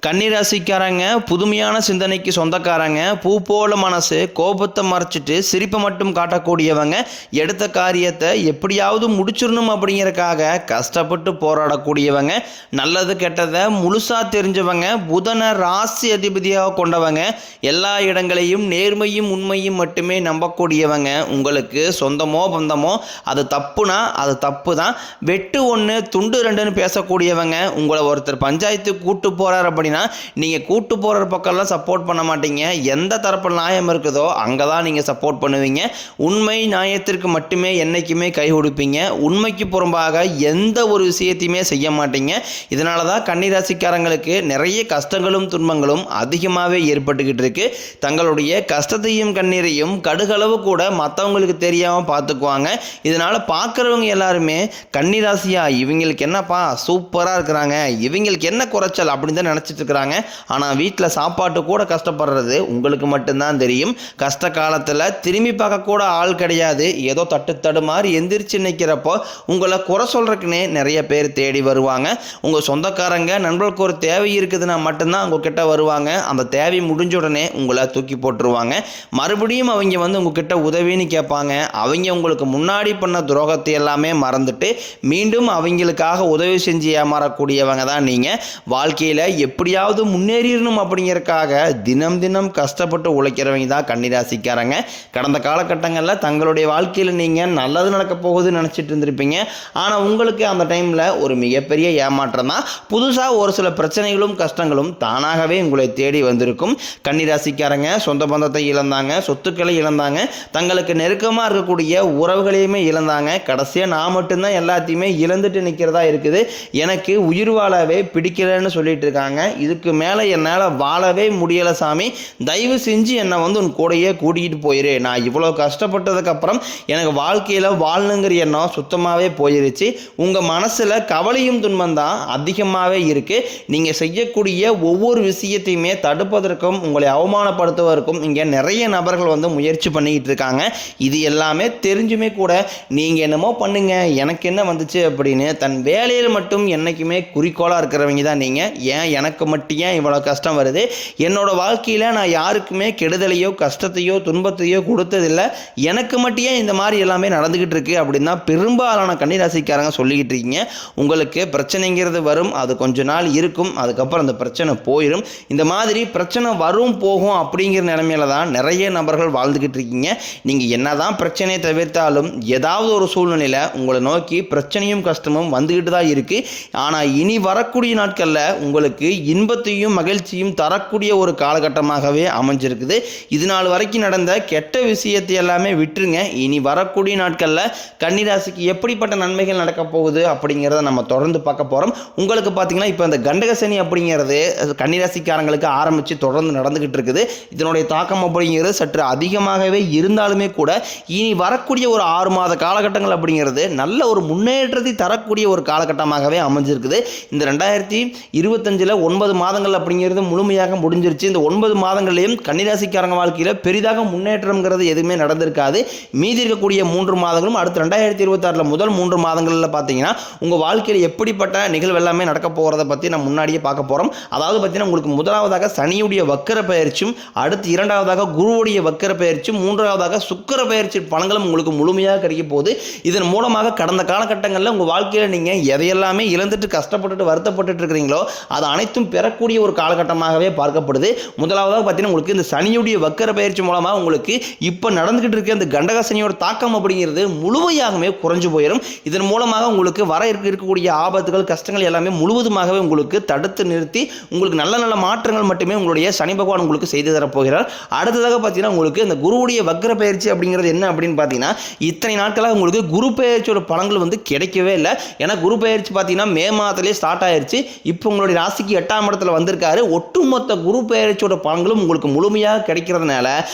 கன்னிராசிக்காரங்க புதுமையான சிந்தனைக்கு சொந்தக்காரங்க, பூ போல மனசு, கோபத்தை மறைச்சிட்டு சிரிப்பை மட்டும் காட்டக்கூடியவங்க, எடுத்த காரியத்தை எப்படியாவது முடிச்சிடணும் அப்படிங்கிறக்காக கஷ்டப்பட்டு போராடக்கூடியவங்க, நல்லது கெட்டதை முழுசா தெரிஞ்சவங்க, புதனை ராசி அதிபதியாக கொண்டவங்க, எல்லா இடங்களையும் நேர்மையும் உண்மையும் மட்டுமே நம்பக்கூடியவங்க, உங்களுக்கு சொந்தமோ பந்தமோ அது தப்புனா அது தப்பு தான், வெட்டு ஒன்று துண்டு ரெண்டுன்னு பேசக்கூடியவங்க, உங்களை ஒருத்தர் பஞ்சாயத்து கூட்டு போறார் அப்படின்னா நீங்கள் கூட்டு போகிற பக்கம்லாம் சப்போர்ட் பண்ண மாட்டீங்க. எந்த தரப்பு நியாயம் இருக்குதோ அங்கே தான் நீங்கள் சப்போர்ட் பண்ணுவீங்க. உண்மை நியாயத்திற்கு மட்டுமே என்றைக்குமே கை கொடுப்பீங்க. உண்மைக்கு புறம்பாக எந்த ஒரு விஷயத்தையுமே செய்ய மாட்டீங்க. இதனால தான் கன்னிராசிக்காரங்களுக்கு நிறைய கஷ்டங்களும் துன்பங்களும் அதிகமாகவே ஏற்பட்டுக்கிட்டு இருக்கு. தங்களுடைய கஷ்டத்தையும் கண்ணீரையும் கடுகளவு கூட மற்றவங்களுக்கு தெரியாமல் பார்த்துக்குவாங்க. இதனால் பார்க்குறவங்க எல்லாருமே கன்னிராசியா இவங்களுக்கு என்னப்பா சூப்பராக இருக்கிறாங்க, இவங்களுக்கு என்ன குறைச்சல் அப்படின்னு தான் நினச்சிட்டு இருக்கிறாங்க. ஆனால் வீட்டில் சாப்பாட்டு கூட கஷ்டப்படுறது உங்களுக்கு மட்டும்தான் தெரியும். கஷ்ட காலத்தில் திரும்பி பார்க்க கூட ஆள் கிடையாது. ஏதோ தட்டு மாதிரி எந்திரிச்சு நிற்கிறப்போ உங்களை குறை சொல்கிறதுக்குன்னே நிறைய பேர் தேடி வருவாங்க. உங்கள் சொந்தக்காரங்க நண்பர்களுக்கு ஒரு தேவை இருக்குதுன்னா மட்டும்தான் உங்ககிட்ட வருவாங்க. அந்த தேவை முடிஞ்ச உடனே உங்களை தூக்கி போட்டுருவாங்க. மறுபடியும் அவங்க உங்ககிட்ட உதவின்னு கேட்பாங்க. அவங்க உங்களுக்கு முன்னாடி பண்ண துரோகத்தை எல்லாமே மறந்துட்டு மீண்டும் அவங்களுக்காக உதவி செஞ்சு ஏமாறக்கூடியவங்க தான் நீங்கள். வாழ்க்கையில் எப்படியாவது முன்னேறிடணும் அப்படிங்கிறதுக்காக தினம் தினம் கஷ்டப்பட்டு உழைக்கிறவங்க தான் கன்னிராசிக்காரங்க. கடந்த காலகட்டங்களில் தங்களுடைய வாழ்க்கையில் நீங்கள் நல்லது நடக்க போகுதுன்னு நினச்சிட்டு இருந்திருப்பீங்க. ஆனால் உங்களுக்கு அந்த டைமில் ஒரு மிகப்பெரிய ஏமாற்றம் தான். புதுசாக ஒரு சில பிரச்சனைகளும் கஷ்டங்களும் தானாகவே உங்களை தேடி வந்திருக்கும். கன்னிராசிக்காரங்க சொந்த பந்தத்தை இழந்தாங்க, சொத்துக்களை இழந்தாங்க, தங்களுக்கு நெருக்கமாக இருக்கக்கூடிய உறவுகளையுமே இழந்தாங்க. கடைசியாக நான் மட்டும்தான் எல்லாத்தையுமே இழந்துட்டு நிற்கிறதா இருக்குது, எனக்கு உயிர் வாழவே பிடிக்கலன்னு சொல்லிட்டு இருக்காங்க. இதுக்கு மேலே என்னால் வாழவே முடியலை சாமி, தயவு செஞ்சு என்னை உன் கூடையே கூட்டிகிட்டு போயிரு. நான் இவ்வளோ கஷ்டப்பட்டதுக்கப்புறம் எனக்கு வாழ்க்கையில் வாழணுங்கிற எண்ணம் சுத்தமாகவே போயிருச்சு. உங்கள் மனசில் கவலையும் துன்பம் தான் அதிகமாகவே இருக்குது. நீங்கள் செய்யக்கூடிய ஒவ்வொரு விஷயத்தையுமே தடுப்பதற்கும் உங்களை அவமானப்படுத்துவதற்கும் இங்கே நிறைய நபர்கள் முயற்சி பண்ணிக்கிட்டு இருக்காங்க. இது எல்லாமே தெரிஞ்சுமே கூட நீங்கள் என்னமோ பண்ணுங்க எனக்கு என்ன வந்துச்சு அப்படின்னு தன் வேலையில் மட்டும் என்றைக்குமே குறிக்கோளாக இருக்கிறவங்க தான் நீங்கள். ஏன் எனக்கு மட்டும் ஏன் இவ்வளோ கஷ்டம் வருது, என்னோட வாழ்க்கையில் நான் யாருக்குமே கெடுதலையோ கஷ்டத்தையோ துன்பத்தையோ கொடுத்ததில்லை, எனக்கு மட்டும் ஏன் இந்த மாதிரி எல்லாமே நடந்துக்கிட்டு இருக்கு அப்படின்னு தான் பெரும்பாலான கன்னிராசிக்காரங்க சொல்லிக்கிட்டு இருக்கீங்க. உங்களுக்கு பிரச்சனைங்கிறது வரும், அது கொஞ்ச நாள் இருக்கும், அதுக்கப்புறம் அந்த பிரச்சனை போயிடும். இந்த மாதிரி பிரச்சனை வரும் போகும் அப்படிங்கிற நிலைமையில தான் நிறைய நபர்கள் வாழ்ந்துக்கிட்டு இருக்கீங்க. நீங்கள் என்னதான் பிரச்சனையை தவிர்த்தாலும் ஏதாவது ஒரு சூழ்நிலையில் உங்களை நோக்கி பிரச்சனையும் கஷ்டமும் வந்துக்கிட்டு தான் இருக்குது. ஆனால் இனி வரக்கூடிய நாட்களில் உங்களுக்கு இன்பத்தையும் மகிழ்ச்சியும் தரக்கூடிய ஒரு காலகட்டமாகவே அமைஞ்சிருக்குது. இது நாள் வரைக்கும் நடந்த கெட்ட விஷயத்தை எல்லாமே விட்டுருங்க. இனி வரக்கூடிய நாட்களில் கன்னிராசிக்கு எப்படிப்பட்ட நன்மைகள் நடக்க போகுது அப்படிங்கிறத நம்ம தொடர்ந்து பார்க்க போகிறோம். உங்களுக்கு பார்த்தீங்கன்னா இப்போ இந்த கண்டக சனி அப்படிங்கிறது கன்னிராசிக்காரங்களுக்கு ஆரம்பித்து தொடர்ந்து நடந்துக்கிட்டு இருக்குது. இதனுடைய தாக்கம் அப்படிங்கிறது சற்று அதிகமாகவே இருந்தாலுமே கூட இனி வரக்கூடிய ஒரு 6 மாத காலகட்டங்கள் அப்படிங்கிறது நல்ல ஒரு முன்னேற்றத்தை தரக்கூடிய ஒரு காலகட்டமாகவே அமைஞ்சிருக்குது. இந்த 2025 9 மாதங்கள் அப்படிங்கிறது முழுமையாக முடிஞ்சிருச்சு. இந்த 9 மாதங்களையும் கன்னிராசிக்காரங்க வாழ்க்கையில் பெரிதாக முன்னேற்றம்ங்கிறது எதுவுமே நடந்திருக்காது. மீதி இருக்கக்கூடிய 3 மாதங்களும் அடுத்து 2026 முதல் 3 மாதங்களில் பார்த்தீங்கன்னா உங்கள் வாழ்க்கையில் எப்படிப்பட்ட நிகழ்வு எல்லாமே நடக்க போகிறத பற்றி நம்ம முன்னாடியே பார்க்க போகிறோம். அதாவது பார்த்தீங்கன்னா உங்களுக்கு முதலாவதாக சனியுடைய வக்கர பயிற்சியும், அடுத்து 2வதாக குருவுடைய வக்கர பயிற்சியும், 3வதாக சுக்கிர பயிற்சி பலன்களும் உங்களுக்கு முழுமையாக கிடைக்க போகுது. இதன் மூலமாக கடந்த காலகட்டங்களில் உங்கள் வாழ்க்கையில் நீங்கள் எதையெல்லாமே இழந்துட்டு கஷ்டப்பட்டுட்டு வருத்தப்பட்டு இருக்கிறீங்களோ அது அனைத்தும் பெறக்கூடிய ஒரு காலகட்டமாகவே பார்க்கப்படுது. முதலாவதாக பார்த்தீங்கன்னா உங்களுக்கு இந்த சனியுடைய வக்கர பயிற்சி மூலமாக உங்களுக்கு இப்போ நடந்துகிட்டு இருக்க இந்த கண்டக சனியோட தாக்கம் அப்படிங்கிறது முழுமையாகவே குறைஞ்சு போயிடும். இதன் மூலமாக உங்களுக்கு வர இருக்கக்கூடிய ஆபத்துகள் கஷ்டங்கள் எல்லாமே முழுவதுமாகவே உங்களுக்கு தடுத்து நிறுத்தி உங்களுக்கு நல்ல நல்ல மாற்றங்கள் மட்டுமே உங்களுடைய சனி பகவான் உங்களுக்கு செய்து தரப்போகிறார். அடுத்ததாக பார்த்தீங்கன்னா உங்களுக்கு இந்த குருவுடைய வக்கர பயிற்சி அப்படிங்கிறது என்ன அப்படின்னு பார்த்தீங்கன்னா இத்தனை நாட்களாக உங்களுக்கு குரு பயிற்சியோட பலன்கள் கிடைக்கவே இல்லை. ஏன்னா குரு பயிற்சி பார்த்தீங்கன்னா மே மாதத்திலே ஸ்டார்ட் ஆயிடுச்சு. இப்போ உங்களுடைய ராசிக்கு 8ஆம் இடத்துல வந்திருக்காரு. ஒட்டுமொத்த குரு பயிற்சியோட பலன்களும் உங்களுக்கு முழுமையாக கிடைக்கிறதுனால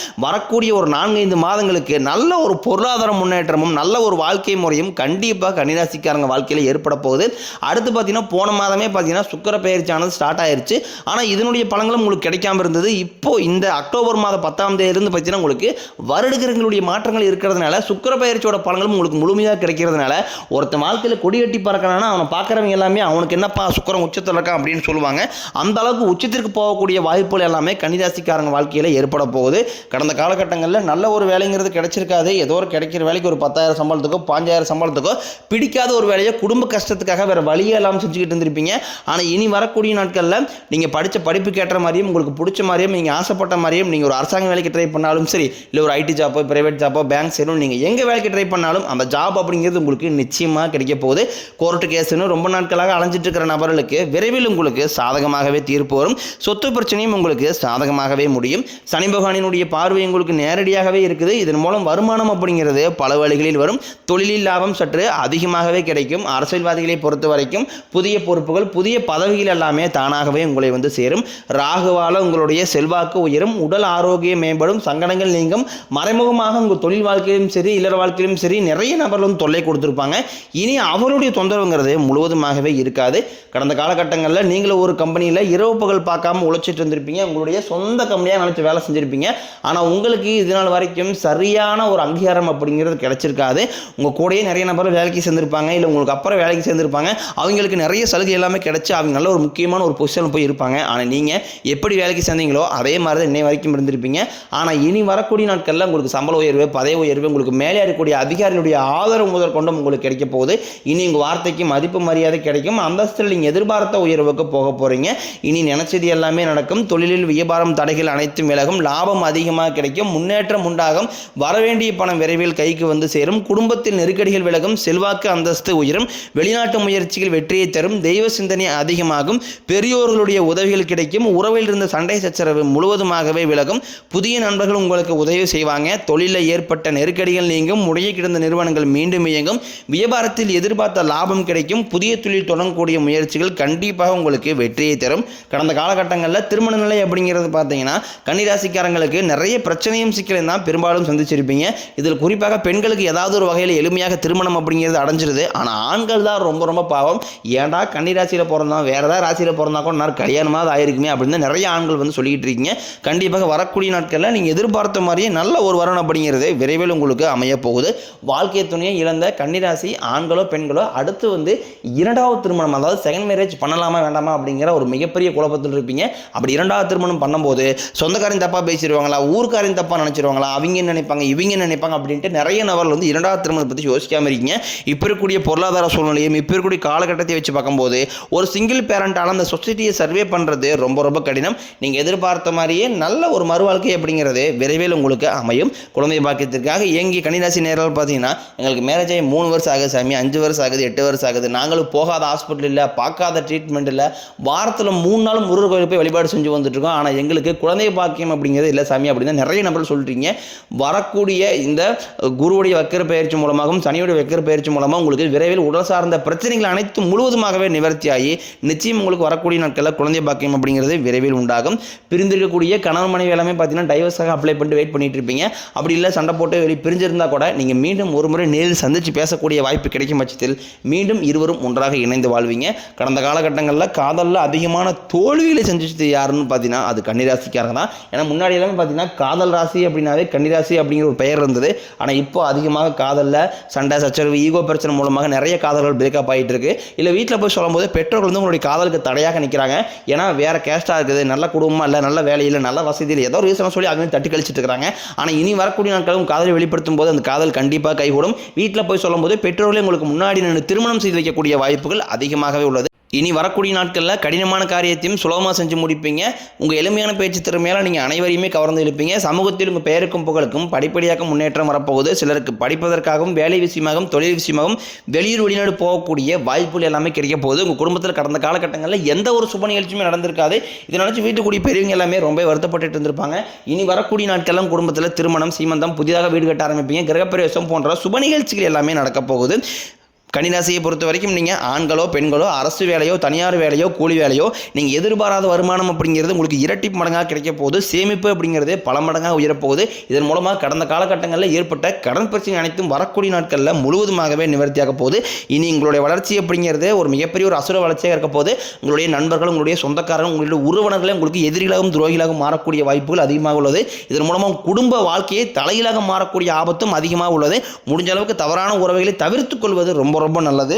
வரக்கூடிய ஒரு 4-5 மாதங்களுக்கு நல்ல ஒரு பொருளாதார முன்னேற்றமும் நல்ல ஒரு வாழ்க்கை முறையும் கண்டிப்பாக கன்னிராசிக்காரங்க வாழ்க்கையில் ஏற்பட போகுது. அடுத்து பார்த்தீங்கன்னா போன மாதமே பார்த்தீங்கன்னா சுக்கிர பயிற்சியானது ஸ்டார்ட் ஆயிடுச்சு. ஆனால் இதனுடைய பலன்களும் உங்களுக்கு கிடைக்காம இருந்தது. இப்போ இந்த அக்டோபர் மாதம் 10ஆம் தேதியிலிருந்து பார்த்தீங்கன்னா உங்களுக்கு வருடகிரகங்களுடைய மாற்றங்கள் இருக்கிறதுனால சுக்கிர பயிற்சியோட பலன்களும் உங்களுக்கு முழுமையாக கிடைக்கிறதுனால ஒருத்த வாழ்க்கையில் கொடி கட்டி பறக்கிறான்னா அவனை பார்க்குறவங்க எல்லாமே அவனுக்கு என்னப்பா சுக்கிரம் உச்சத்தில் இருக்கான் அப்படின்னு சொல்லுவாங்க. அந்த அளவுக்கு உச்சத்திற்கு போகக்கூடிய வாய்ப்புகள் எல்லாமே கன்னிராசிக்காரங்க வாழ்க்கையில் ஏற்பட போகுது. கடந்த காலகட்டங்களில் நல்ல ஒரு வேலைங்கிறது கிடைச்சிருக்காது. ஏதோ ஒரு கிடைக்கிற வேலைக்கு ஒரு 10,000 சம்பளத்துக்கோ 5,000 சம்பளத்துக்கோ பிடிக்காத ஒரு வேலையை குடும்ப கஷ்டத்துக்காக வேறு வழியே எல்லாம் செஞ்சுக்கிட்டு இருந்திருப்பீங்க. ஆனால் இனி வரக்கூடிய நாட்களில் நீங்கள் படித்த படிப்புக்கு ஏற்ற மாதிரியும் உங்களுக்கு பிடிச்ச மாதிரியும் நீங்கள் ஆசைப்பட்ட மாதிரியும் நீங்கள் ஒரு அரசாங்க வேலைக்கு ட்ரை பண்ணாலும் சரி, இல்லை ஒரு ஐடி ஜாப்போ பிரைவேட் ஜாப்போ பேங்க் சைடும் நீங்கள் எங்கே வேலைக்கு ட்ரை பண்ணாலும் அந்த ஜாப் அப்படிங்கிறது உங்களுக்கு நிச்சயமாக கிடைக்க போகுது. கோர்ட்டு கேஸுன்னு ரொம்ப நாட்களாக அலைஞ்சிட்டு இருக்கிற நபர்களுக்கு விரைவில் உங்களுக்கு சாதகமாகவே தீர்ப்பு வரும். சொத்து பிரச்சனையும் உங்களுக்கு சாதகமாகவே முடியும். சனி பகவானினுடைய பார்வை உங்களுக்கு நேரடியாகவே இருக்குது. இதன் மூலம் வருமானம் அப்படிங்கிறது பல வழிகளில் வரும். தொழிலில் லாபம் சற்று அதிகமாகவே கிடைக்கும். அரசியல்வாதிகளை பொறுத்த வரைக்கும் புதிய பொறுப்புகள் புதிய பதவிகள் எல்லாமே தானாகவே உங்களை வந்து சேரும். ராகுவால உங்களுடைய செல்வாக்கு உயரும். உடல் ஆரோக்கியம் மேம்படும். சங்கடங்கள் நீங்கும். மறைமுகமாக உங்கள் தொழில் வாழ்க்கையிலும் சரி இல்லற வாழ்க்கையிலும் சரி நிறைய நபர்கள் வந்து தொல்லை கொடுத்துருப்பாங்க. இனி அவருடைய தொந்தரவுங்கிறது முழுவதுமாகவே இருக்காது. கடந்த காலகட்டங்களில் நீங்களும் ஒரு கம்பெனியில் இரவு பகல் பார்க்காம உழைச்சிட்டு இருந்திருப்பீங்க. உங்களுடைய சொந்த கம்பெனியாக நினச்சி வேலை செஞ்சுருப்பீங்க. ஆனால் உங்களுக்கு இதனால் வரைக்கும் சரியான ஒரு அங்கீகாரம் அப்படிங்கிறது கிடைச்சிருக்காது. உங்கள் கூடயே நிறைய நபர்கள் வேலைக்கு சேர்ந்திருப்பாங்க, இல்லை உங்களுக்கு அப்புறம் வேலைக்கு சேர்ந்திருப்பாங்க. அவங்களுக்கு நிறைய சலுகை எல்லாமே கிடைச்சி அவங்க நல்ல ஒரு முக்கியமான ஒரு பொசிஷனில் போய் இருப்பாங்க. ஆனால் நீங்கள் எப்படி வேலைக்கு சேர்ந்தீங்களோ அதே மாதிரி தான் இன்னை வரைக்கும் இருந்திருப்பீங்க. ஆனால் இனி வரக்கூடிய நாட்களில் உங்களுக்கு சம்பள உயர்வு பதவி உயர்வு உங்களுக்கு மேலே இருக்கக்கூடிய அதிகாரிகளுடைய ஆதரவு முதல் கொண்டும் உங்களுக்கு கிடைக்க போகுது. இனி உங்கள் வார்த்தைக்கு மதிப்பு மரியாதை கிடைக்கும். அந்தஸ்தில் நீங்கள் எதிர்பார்த்த உயர்வுக்கு போக போகிறீங்க. இனி நினைச்சது எல்லாமே நடக்கும். தொழிலில் வியாபாரம் தடைகள் அனைத்தும் விலகும். லாபம் அதிகமாக கிடைக்கும். முன்னேற்றம் உண்டாகும். வரவேண்டிய பணம் விரைவில் கைக்கு வந்து சேரும். குடும்பத்தில் நெருக்கடிகள் விலகும். செல்வாக்கு அந்தஸ்து உயரும். வெளிநாட்டு முயற்சிகள் வெற்றியை தரும். தெய்வ சிந்தனை அதிகமாகும். பெரியோர்களுடைய உதவிகள் கிடைக்கும். உறவில் இருந்த சண்டை சச்சரவு முழுவதுமாகவே விலகும். புதிய நண்பர்கள் உங்களுக்கு உதவி செய்வாங்க. தொழிலில் ஏற்பட்ட நெருக்கடிகள் நீங்கும். முறையை கிடந்த நிறுவனங்கள் மீண்டும் இயங்கும். வியாபாரத்தில் எதிர்பார்த்த லாபம் கிடைக்கும். புதிய தொழில் தொடங்கக்கூடிய முயற்சிகள் கண்டிப்பாக உங்களுக்கு வெற்றியை தரும். கடந்த காலகட்டங்களில் திருமண நிலை அப்படிங்கிறது பார்த்தீங்கன்னா கன்னிராசிக்காரங்களுக்கு நிறைய பிரச்சனையும் சிக்கலையும் தான் பெரும்பாலும் சந்திச்சிருப்பீங்க. இதில் குறிப்பாக பெண்களுக்கு ஏதாவது ஒரு வகையில் எளிமையாக திருமணம் அப்படிங்கிறது அடைஞ்சிருது. ஆனால் ஆண்கள் தான் ரொம்ப ரொம்ப பாவம். ஏன்டா கன்னிராசியில் பிறந்தோம் வேற ஏதாவது ராசியில் பிறந்தா கூட நான் கல்யாணமாவது ஆயிருக்குமே அப்படின்னு நிறைய ஆண்கள் வந்து சொல்லிக்கிட்டு இருக்கீங்க. கண்டிப்பாக வரக்கூடிய நாட்களில் நீங்கள் எதிர்பார்த்த மாதிரியே நல்ல ஒரு வரன் அப்படிங்கிறது விரைவில் உங்களுக்கு அமைய போகுது. வாழ்க்கை துணையை இழந்த கன்னிராசி ஆண்களோ பெண்களோ அடுத்து வந்து இரண்டாவது திருமணம் அதாவது செகண்ட் மேரேஜ் பண்ணலாமா வேண்டாமா அப்படிங்கிற ஒரு மிகப்பெரிய குழப்பத்தில் இருப்பீங்க. அப்படி இரண்டாவது திருமணம் பண்ணும்போது சொந்தக்காரையும் தப்பாக பேசிடுவாங்களா, ஊருக்காரையும் தப்பாக நினச்சிருவாங்களா, அவங்க நினைப்பாங்க இவங்க நினைப்பாங்க அப்படின்ட்டு நிறைய நபர்கள் வந்து இரண்டாவது திருமணத்தை பற்றி யோசிக்காமல் இருக்கீங்க. இப்போ இருக்கக்கூடிய பொருளாதார சூழ்நிலையும் இப்போ இருக்கக்கூடிய காலகட்டத்தை வச்சு பார்க்கும்போது ஒரு சிங்கிள் பேரண்டால் அந்த சொசைட்டியை சர்வே பண்ணுறது ரொம்ப ரொம்ப கடினம். நீங்கள் எதிர்பார்த்த மாதிரியே நல்ல ஒரு மறுவாழ்க்கை அப்படிங்கிறது விரைவில் உங்களுக்கு அமையும். குழந்தை பாக்கியத்திற்காக இயங்கி கன்னிராசி நேரில் பார்த்தீங்கன்னா எங்களுக்கு மேரேஜ் ஆகி 3 வருஷம் ஆகுது சாமி, 5 வருஷம் ஆகுது, 8 வருஷம் ஆகுது, நாங்களும் போகாத ஹாஸ்பிட்டல் இல்லை, பார்க்காத ட்ரீட்மெண்ட் இல்லை, வாரத்தில் 3 நாளும் முருகர் கோயில் போய் வழிபாடு செஞ்சு வந்துட்டுருக்கோம், ஆனால் எங்களுக்கு குழந்தை பாக்கியம் அப்படிங்கிறது இல்லை சாமி அப்படின்னு நிறைய நபர்கள் சொல்கிறீங்க. வரக்கூடிய இந்த குருவுடைய வக்கர பயிற்சி மூலமாகவும் சனியுடைய வக்கர பயிற்சி மூலமாக உங்களுக்கு விரைவில் உடல் சார்ந்த பிரச்சனைகள் அனைத்தும் முழுவதுமாகவே நிவர்த்தியாகி நிச்சயம் உங்களுக்கு வரக்கூடிய நாட்களில் குழந்தை பாக்கியம் அப்படிங்கிறது விரைவில் உண்டாகும். பிரிந்திருக்கக்கூடிய கணவன் மனைவி எல்லாமே பார்த்தீங்கன்னா டைவர்ஸாக அப்ளை பண்ணிட்டு வெயிட் பண்ணிட்டு இருப்பீங்க. அப்படி இல்லை சண்டை போட்டு வெளியே பிரிஞ்சிருந்தால் கூட நீங்கள் மீண்டும் ஒரு முறை நேரில் சந்தித்து பேசக்கூடிய வாய்ப்பு கிடைக்கும் பட்சத்தில் மீண்டும் இருவரும் ஒன்றாக இணைந்து வாழ்வீங்க. கடந்த காலகட்டங்களில் காதலில் அதிகமான தோல்விகளை செஞ்சுட்டு யாருன்னு பார்த்தீங்கன்னா அது கன்னிராசிக்காரங்க தான். ஏன்னா முன்னாடி எல்லாமே பார்த்தீங்கன்னா காதல் ராசி அப்படின்னாவே கன்னிராசி அப்படிங்கிற ஒரு பெயர் இருந்தது. ஆனால் இப்போ அதிகமாக காதலில் சண்டை சச்சரவு ஈகோ பிரச்சனை மூலமாக நிறைய காதல்கள் பிரேக்கப் ஆகிட்டு இருக்கு. இல்லை வீட்டில் போய் சொல்லும்போது பெற்றோர்கள் வந்து உங்களுடைய காதலுக்கு தடையாக நிற்கிறாங்க. ஏன்னா வேற கேஸ்டாக இருக்குது, நல்ல குடும்பமாக இல்லை, நல்ல வேலையில் நல்ல வசதியில் ஏதோ ஒரு ரீசனை சொல்லி அவங்க தட்டி கழிச்சிட்டு இருக்கிறாங்க. ஆனால் இனி வரக்கூடிய நாட்களும் காதலை வெளிப்படுத்தும் போது அந்த காதல் கண்டிப்பாக கைகூடும். வீட்டில் போய் சொல்லும்போது பெற்றோர்களே உங்களுக்கு முன்னாடி நின்று திருமணம் செய்து வைக்கக்கூடிய வாய்ப்புகள் அதிகமாகவே உள்ளது. இனி வரக்கூடிய நாட்களில் கடினமான காரியத்தையும் சுலபமாக செஞ்சு முடிப்பீங்க. உங்கள் எளிமையான பேச்சு திறமையால் நீங்கள் அனைவரையுமே கவர்ந்து இருப்பீங்க. சமூகத்தில் உங்கள் பெயருக்கும் புகழுக்கும் படிப்படியாக முன்னேற்றம் வரப்போகுது. சிலருக்கு படிப்பதற்காகவும் வேலை விஷயமாகவும் தொழில் விஷயமாகவும் வெளிநாடு போகக்கூடிய வாய்ப்புகள் எல்லாமே கிடைக்க போகுது. உங்கள் குடும்பத்தில் கடந்த காலகட்டங்களில் எந்த ஒரு சுப நிகழ்ச்சியுமே நடந்திருக்காது. இதை நினச்சி வீட்டுக்குடி பெரியவங்க எல்லாமே ரொம்ப வருத்தப்பட்டு இருந்திருப்பாங்க. இனி வரக்கூடிய நாட்கள்லாம் குடும்பத்தில் திருமணம் சீமந்தம் புதிதாக வீடு கட்ட ஆரம்பிப்பீங்க. கிரகப்பிரவேசம் போன்ற சுப நிகழ்ச்சிகள் எல்லாமே நடக்க போகுது. கன்னிராசியை பொறுத்த வரைக்கும் நீங்கள் ஆண்களோ பெண்களோ அரசு வேலையோ தனியார் வேலையோ கூலி வேலையோ நீங்கள் எதிர்பாராத வருமானம் அப்படிங்கிறது உங்களுக்கு இரட்டி மடங்காக கிடைக்க போகுது. சேமிப்பு அப்படிங்கிறது பல மடங்காக உயரப்போகுது. இதன் மூலமாக கடந்த காலகட்டங்களில் ஏற்பட்ட கடன் பிரச்சனை அனைத்தும் வரக்கூடிய நாட்களில் முழுவதுமாகவே நிவர்த்தியாக போகுது. இனி உங்களுடைய வளர்ச்சி அப்படிங்கிறது ஒரு மிகப்பெரிய ஒரு அசுர வளர்ச்சியாக இருக்க போது. உங்களுடைய நண்பர்கள் உங்களுடைய சொந்தக்காரர்கள் உங்களுடைய உறவினர்களே உங்களுக்கு எதிரிகளாகவும் துரோகிகளாகவும் மாறக்கூடிய வாய்ப்புகள் அதிகமாக உள்ளது. இதன் மூலமாக குடும்ப வாழ்க்கையை தலையிலாக மாறக்கூடிய ஆபத்தும் அதிகமாக உள்ளது. முடிஞ்ச அளவுக்கு தவறான உறவுகளை தவிர்த்து கொள்வது ரொம்ப ரொம்ப நல்லது.